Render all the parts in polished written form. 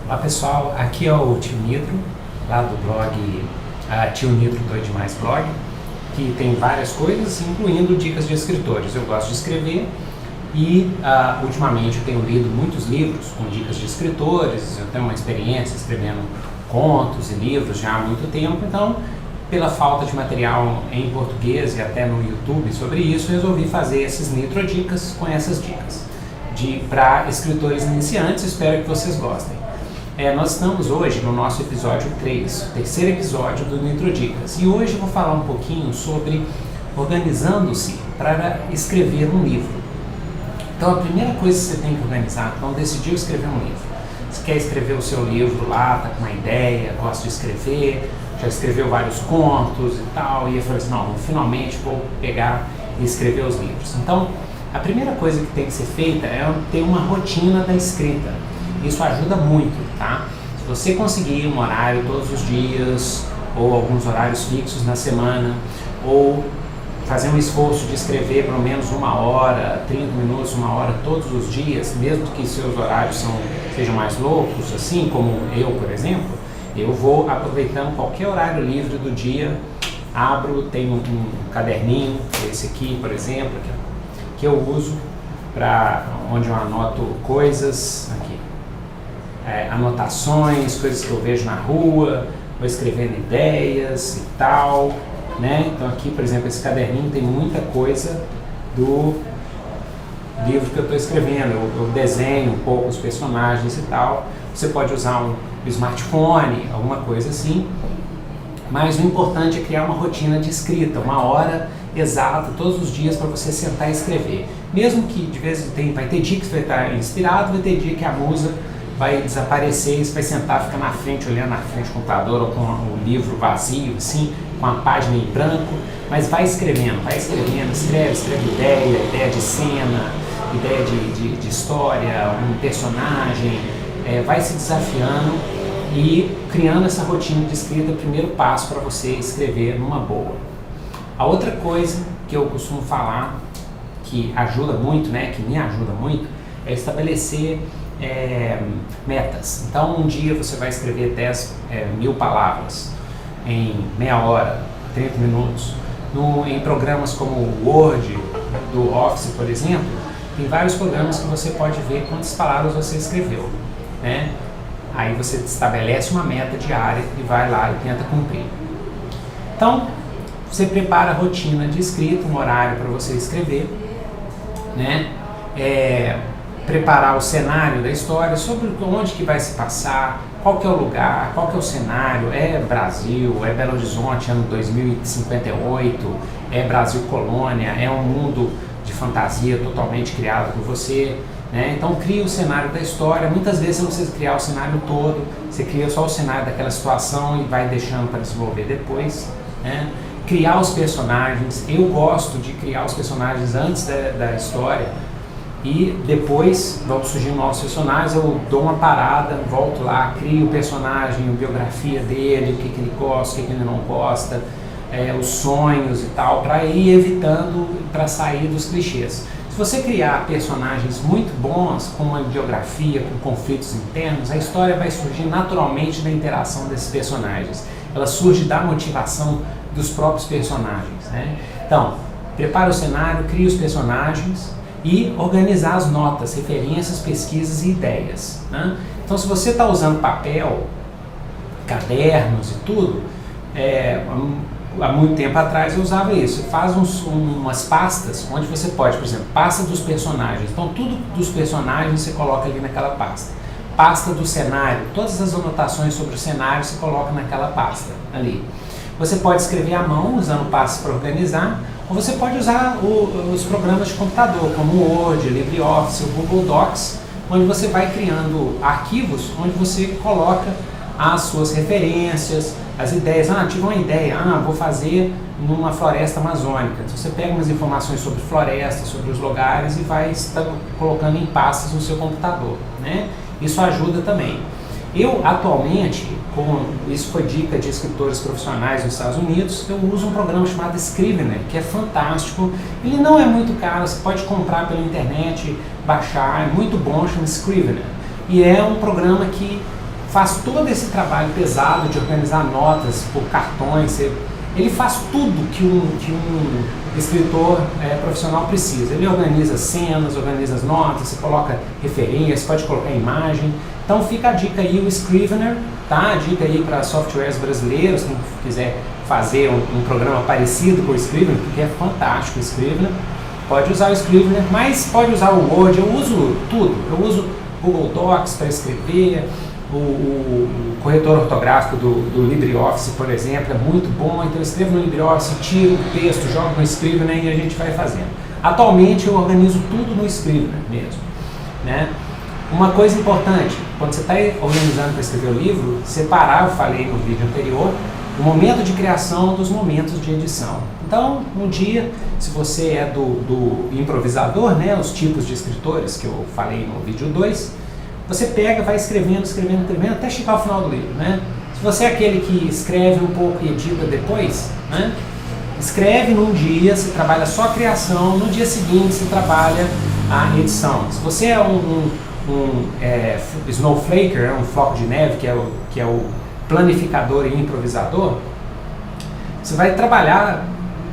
Olá pessoal, aqui é o Tio Nitro, lá do blog Tio Nitro Doido Demais Blog, que tem várias coisas, incluindo dicas de escritores. Eu gosto de escrever e ultimamente eu tenho lido muitos livros com dicas de escritores. Eu tenho uma experiência escrevendo contos e livros já há muito tempo, então pela falta de material em português e até no YouTube sobre isso, resolvi fazer esses Nitro Dicas com essas dicas para escritores iniciantes. Espero que vocês gostem. Nós estamos hoje no nosso episódio 3, o terceiro episódio do Nitro Dicas, e hoje eu vou falar um pouquinho sobre organizando-se para escrever um livro. Então a primeira coisa que você tem que organizar, então decidiu escrever um livro. Você quer escrever o seu livro lá, está com uma ideia, gosta de escrever, já escreveu vários contos e tal, e eu falei assim, não, finalmente vou pegar e escrever os livros. Então a primeira coisa que tem que ser feita é ter uma rotina da escrita. Isso ajuda muito, tá? Se você conseguir um horário todos os dias, ou alguns horários fixos na semana, ou fazer um esforço de escrever pelo menos 1 hora, 30 minutos, 1 hora todos os dias, mesmo que seus horários sejam mais loucos, assim como eu, por exemplo, eu vou aproveitando qualquer horário livre do dia, abro, tenho um caderninho, esse aqui, por exemplo, que eu uso onde eu anoto coisas, aqui, anotações, coisas que eu vejo na rua, vou escrevendo ideias e tal, né? Então aqui, por exemplo, esse caderninho tem muita coisa do livro que eu estou escrevendo. Eu desenho um pouco os personagens e tal. Você pode usar um smartphone, alguma coisa assim, mas o importante é criar uma rotina de escrita, 1 hora exata todos os dias para você sentar e escrever. Mesmo que de vez em quando vai ter dia que você vai estar inspirado, vai ter dia que a musa vai desaparecer e você vai sentar, ficar na frente, olhando na frente do computador ou com o livro vazio, assim, com a página em branco, mas vai escrevendo, escreve ideia de cena, ideia de história, um personagem, vai se desafiando e criando essa rotina de escrita, primeiro passo para você escrever numa boa. A outra coisa que eu costumo falar, que ajuda muito, né, que me ajuda muito, é estabelecer metas. Então um dia você vai escrever 10.000 palavras em meia hora, 30 minutos. Em programas como o Word, do Office, por exemplo, tem vários programas que você pode ver quantas palavras você escreveu, né? Aí você estabelece uma meta diária e vai lá e tenta cumprir. Então você prepara a rotina de escrita, um horário para você escrever, né? Preparar o cenário da história, sobre onde que vai se passar, qual que é o lugar, qual que é o cenário, é Brasil, é Belo Horizonte, ano 2058, é Brasil Colônia, é um mundo de fantasia totalmente criado por você, né? Então cria o cenário da história. Muitas vezes você não precisa criar o cenário todo, você cria só o cenário daquela situação e vai deixando para desenvolver depois, né? Criar os personagens, eu gosto de criar os personagens antes da história, e depois vão surgindo novos personagens, eu dou uma parada, volto lá, crio o personagem, a biografia dele, o que ele gosta, o que ele não gosta, os sonhos e tal, para ir evitando, para sair dos clichês. Se você criar personagens muito bons, com uma biografia, com conflitos internos, a história vai surgir naturalmente da interação desses personagens. Ela surge da motivação dos próprios personagens, né? Então, prepara o cenário, cria os personagens e organizar as notas, referências, pesquisas e ideias, né? Então se você está usando papel, cadernos e tudo, há muito tempo atrás eu usava isso. Faz umas pastas onde você pode, por exemplo, pasta dos personagens. Então tudo dos personagens você coloca ali naquela pasta. Pasta do cenário, todas as anotações sobre o cenário você coloca naquela pasta ali. Você pode escrever à mão usando pastas para organizar, ou você pode usar os programas de computador, como o Word, LibreOffice, o Google Docs, onde você vai criando arquivos, onde você coloca as suas referências, as ideias. Tive uma ideia, vou fazer numa floresta amazônica. Então você pega umas informações sobre floresta, sobre os lugares e vai estar colocando em pastas no seu computador, né? Isso ajuda também. Eu atualmente, isso foi dica de escritores profissionais nos Estados Unidos, eu uso um programa chamado Scrivener, que é fantástico. Ele não é muito caro, você pode comprar pela internet, baixar, é muito bom, chama Scrivener. E é um programa que faz todo esse trabalho pesado de organizar notas por cartões, ele faz tudo que um escritor profissional precisa. Ele organiza cenas, organiza as notas, você coloca referências, pode colocar imagem. Então fica a dica aí, o Scrivener, tá? A dica aí para softwares brasileiros, quem quiser fazer um programa parecido com o Scrivener, porque é fantástico o Scrivener, pode usar o Scrivener, mas pode usar o Word. Eu uso tudo, eu uso Google Docs para escrever, o corretor ortográfico do LibreOffice, por exemplo, é muito bom. Então eu escrevo no LibreOffice, tiro o texto, jogo no Scrivener e a gente vai fazendo. Atualmente eu organizo tudo no Scrivener mesmo, né? Uma coisa importante, quando você está organizando para escrever o livro, separar, eu falei no vídeo anterior, o momento de criação dos momentos de edição. Então, um dia, se você é do improvisador, né, os tipos de escritores que eu falei no vídeo 2, você pega, vai escrevendo, até chegar ao final do livro, né? Se você é aquele que escreve um pouco e edita depois, né? Escreve num dia, você trabalha só a criação, no dia seguinte você trabalha a edição. Se você é um snowflaker, um floco de neve, que é o planificador e improvisador, você vai trabalhar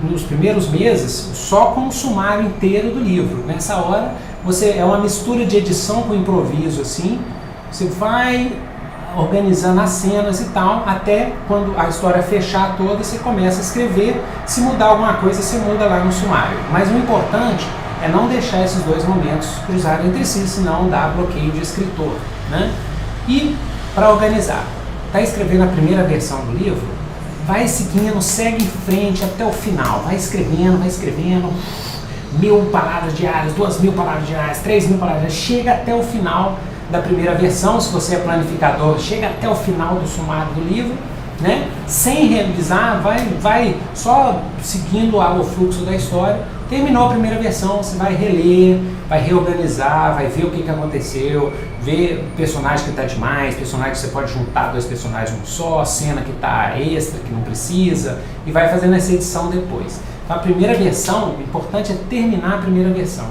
nos primeiros meses só com o sumário inteiro do livro. Nessa hora, é uma mistura de edição com improviso, assim, você vai organizando as cenas e tal, até quando a história fechar toda, você começa a escrever. Se mudar alguma coisa, você muda lá no sumário. Mas o importante é não deixar esses dois momentos cruzarem entre si, senão dá bloqueio de escritor, né? E para organizar, está escrevendo a primeira versão do livro, vai seguindo, segue em frente até o final, vai escrevendo, 1.000 palavras diárias, 2.000 palavras diárias, 3.000 palavras diárias, chega até o final da primeira versão. Se você é planificador, chega até o final do sumário do livro, né? Sem revisar, vai só seguindo o fluxo da história. Terminou a primeira versão, você vai reler, vai reorganizar, vai ver o que aconteceu, ver personagem que está demais, personagem que você pode juntar dois personagens num só, cena que está extra, que não precisa, e vai fazendo essa edição depois. Então, a primeira versão, o importante é terminar a primeira versão.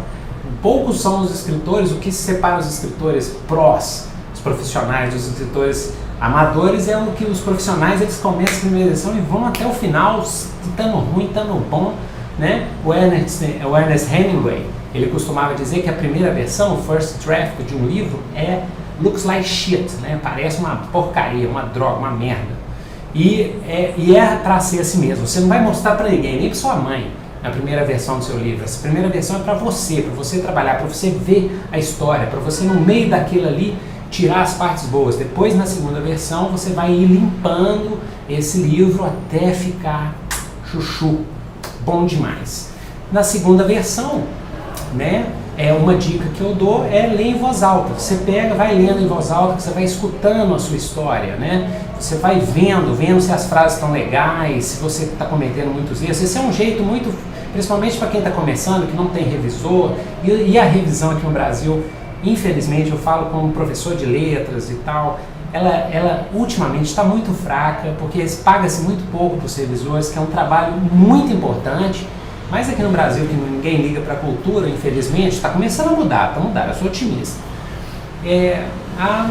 Poucos são os escritores, o que separa os escritores prós, os profissionais, dos escritores amadores, é o que os profissionais, eles começam a primeira versão e vão até o final, estando ruim, estando bom, né? O Ernest Hemingway, ele costumava dizer que a primeira versão, o first draft de um livro, looks like shit, né? Parece uma porcaria, uma droga, uma merda. E é para ser assim mesmo. Você não vai mostrar para ninguém, nem para sua mãe, a primeira versão do seu livro. Essa primeira versão é para você trabalhar, para você ver a história, para você, no meio daquilo ali, tirar as partes boas. Depois, na segunda versão, você vai ir limpando esse livro até ficar chuchu, bom demais. Na segunda versão, né, uma dica que eu dou é ler em voz alta. Você pega, vai lendo em voz alta, você vai escutando a sua história, né? Você vai vendo se as frases estão legais, se você está cometendo muitos erros. Esse é um jeito muito, principalmente para quem está começando, que não tem revisor, e a revisão aqui no Brasil, infelizmente, eu falo como professor de letras e tal, ela ultimamente está muito fraca, porque paga-se muito pouco para os revisores, que é um trabalho muito importante. Mas aqui no Brasil, que ninguém liga para a cultura, infelizmente, está começando a mudar, eu sou otimista. A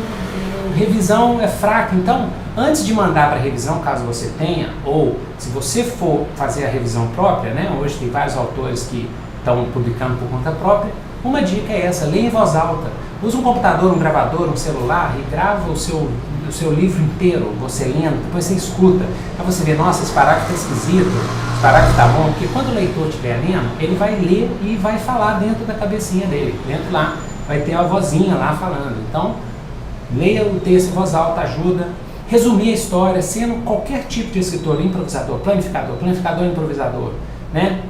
revisão é fraca, então, antes de mandar para revisão, caso você tenha, ou se você for fazer a revisão própria, né, hoje tem vários autores que estão publicando por conta própria, uma dica é essa: leia em voz alta. Usa um computador, um gravador, um celular e grava o seu livro inteiro, você lendo, depois você escuta. Aí você vê, nossa, esse parágrafo está esquisito, esse parágrafo está bom, porque quando o leitor estiver lendo, ele vai ler e vai falar dentro da cabecinha dele, dentro lá, vai ter a vozinha lá falando. Então, leia o texto em voz alta, ajuda. Resumir a história, sendo qualquer tipo de escritor, improvisador, planificador, improvisador, né?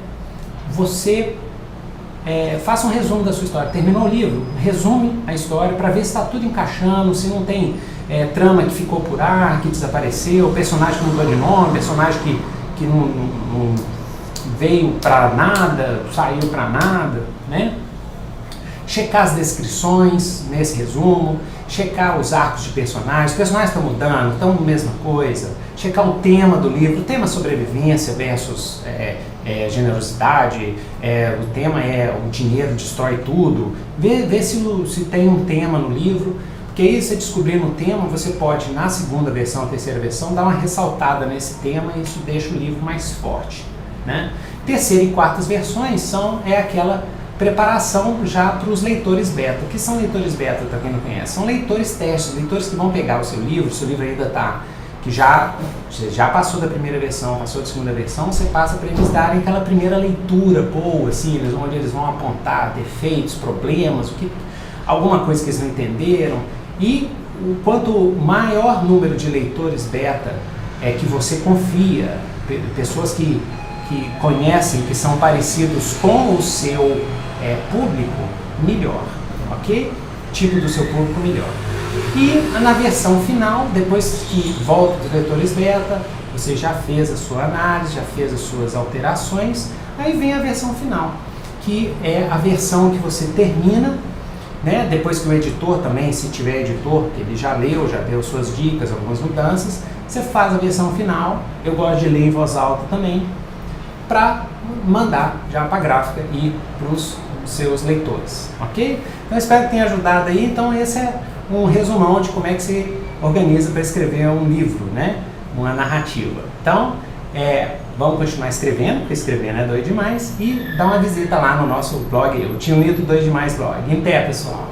Você faça um resumo da sua história. Terminou o livro, resume a história para ver se está tudo encaixando, se não tem trama que ficou por ar, que desapareceu, personagem que mudou de nome, personagem que não veio para nada, saiu para nada, né? Checar as descrições nesse resumo, checar os arcos de personagens, os personagens estão mudando, estão a mesma coisa, checar o tema do livro, o tema sobrevivência versus generosidade, o tema é o dinheiro destrói tudo, ver se tem um tema no livro, Porque aí você descobrindo o tema, você pode, na segunda versão, terceira versão, dar uma ressaltada nesse tema e isso deixa o livro mais forte, né? Terceira e quartas versões é aquela preparação já para os leitores beta. O que são leitores beta, para quem não conhece? São leitores testes, leitores que vão pegar o seu livro ainda está, que você já passou da primeira versão, passou da segunda versão, você passa para eles darem aquela primeira leitura boa, assim, onde eles vão apontar defeitos, problemas, alguma coisa que eles não entenderam. E quanto maior número de leitores beta que você confia, pessoas que conhecem, que são parecidos com o seu público, melhor, ok? Tipo do seu público, melhor. E na versão final, depois que volta dos leitores beta, você já fez a sua análise, já fez as suas alterações, aí vem a versão final, que é a versão que você termina, né? Depois que o editor também, se tiver editor, que ele já leu, já deu suas dicas, algumas mudanças, você faz a versão final. Eu gosto de ler em voz alta também, para mandar já para a gráfica e para os seus leitores, ok? Então espero que tenha ajudado aí. Então esse é um resumão de como é que você organiza para escrever um livro, né? Uma narrativa. Então vamos continuar escrevendo, porque escrevendo é doido demais, e dá uma visita lá no nosso blog, o Tinha Lido Doido Demais blog. Em pé, pessoal!